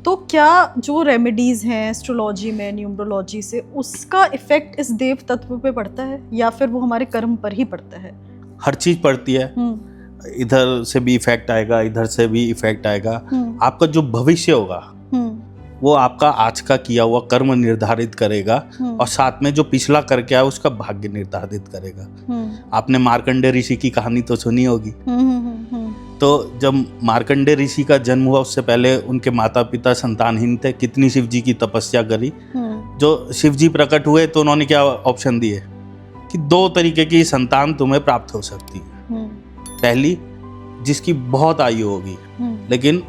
तो क्या जो रेमेडीज हैं एस्ट्रोलॉजी में, न्यूमरोलॉजी से, उसका इफेक्ट इस देव तत्व पे पड़ता है या फिर वो हमारे कर्म पर ही पड़ता है? हर चीज पड़ती है। इधर से भी इफेक्ट आएगा, इधर से भी इफेक्ट आएगा। आपका जो भविष्य होगा वो आपका आज का किया हुआ कर्म निर्धारित करेगा और साथ में जो पिछला करके आया उसका भाग्य निर्धारित करेगा। आपने मार्कंडेय ऋषि की कहानी तो सुनी होगी। तो जब मार्कंडेय ऋषि का जन्म हुआ उससे पहले उनके माता पिता संतानहीन थे। कितनी शिव जी की तपस्या करी। जो शिव जी प्रकट हुए तो उन्होंने क्या ऑप्शन दिए कि 2 तरीके की संतान तुम्हें प्राप्त हो सकती है। पहली, जिसकी बहुत आयु होगी लेकिन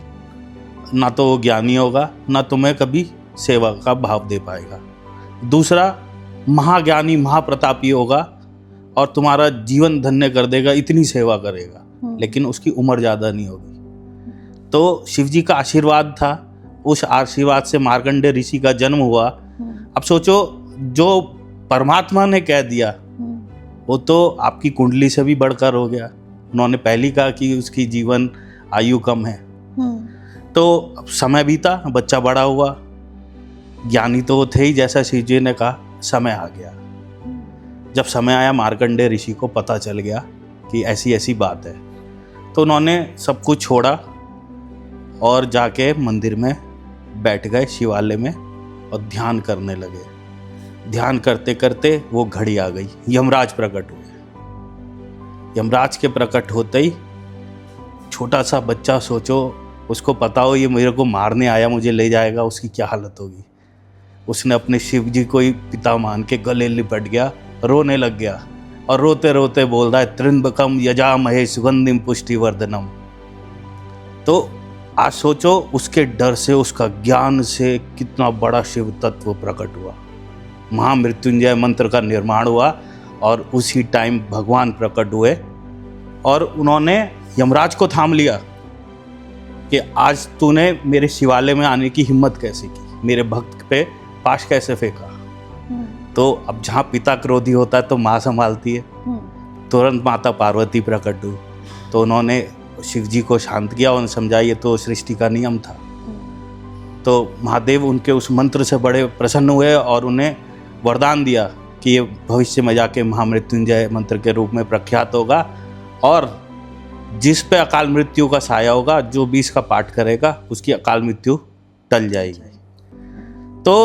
ना तो वो ज्ञानी होगा ना तुम्हें कभी सेवा का भाव दे पाएगा। दूसरा, महाज्ञानी महाप्रतापी होगा और तुम्हारा जीवन धन्य कर देगा, इतनी सेवा करेगा लेकिन उसकी उम्र ज़्यादा नहीं होगी। तो शिव जी का आशीर्वाद था, उस आशीर्वाद से मार्कंडेय ऋषि का जन्म हुआ। अब सोचो, जो परमात्मा ने कह दिया वो तो आपकी कुंडली से भी बढ़कर हो गया। उन्होंने पहले कहा कि उसकी जीवन आयु कम है। तो अब समय बीता, बच्चा बड़ा हुआ, ज्ञानी तो वो थे ही जैसा शिव जी ने कहा। समय आ गया। जब समय आया मार्कंडेय ऋषि को पता चल गया कि ऐसी ऐसी बात है, तो उन्होंने सब कुछ छोड़ा और जाके मंदिर में बैठ गए शिवालय में और ध्यान करने लगे। ध्यान करते करते वो घड़ी आ गई, यमराज प्रकट हुए। यमराज के प्रकट होते ही छोटा सा बच्चा, सोचो उसको पता हो ये मेरे को मारने आया, मुझे ले जाएगा, उसकी क्या हालत होगी। उसने अपने शिव जी को ही पिता मान के गले लिपट गया, रोने लग गया और रोते रोते बोल रहा है, त्र्यंबकम यजामहे सुगंधिम पुष्टिवर्धनम। तो आज सोचो उसके डर से, उसका ज्ञान से कितना बड़ा शिव तत्व प्रकट हुआ। महामृत्युंजय मंत्र का निर्माण हुआ और उसी टाइम भगवान प्रकट हुए और उन्होंने यमराज को थाम लिया कि आज तूने मेरे शिवालय में आने की हिम्मत कैसे की, मेरे भक्त पे पाश कैसे फेंका। तो अब जहाँ पिता क्रोधी होता है तो माँ संभालती है। तुरंत माता पार्वती प्रकट हुई तो उन्होंने शिव जी को शांत किया और समझा ये तो सृष्टि का नियम था। तो महादेव उनके उस मंत्र से बड़े प्रसन्न हुए और उन्हें वरदान दिया कि ये भविष्य में जाके महामृत्युंजय मंत्र के रूप में प्रख्यात होगा और जिस पे अकाल मृत्यु का साया होगा, जो भी इसका पाठ करेगा उसकी अकाल मृत्यु टल जाएगी। तो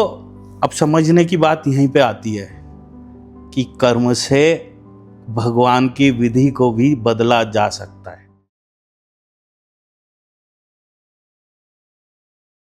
अब समझने की बात यहीं पे आती है कि कर्म से भगवान की विधि को भी बदला जा सकता है।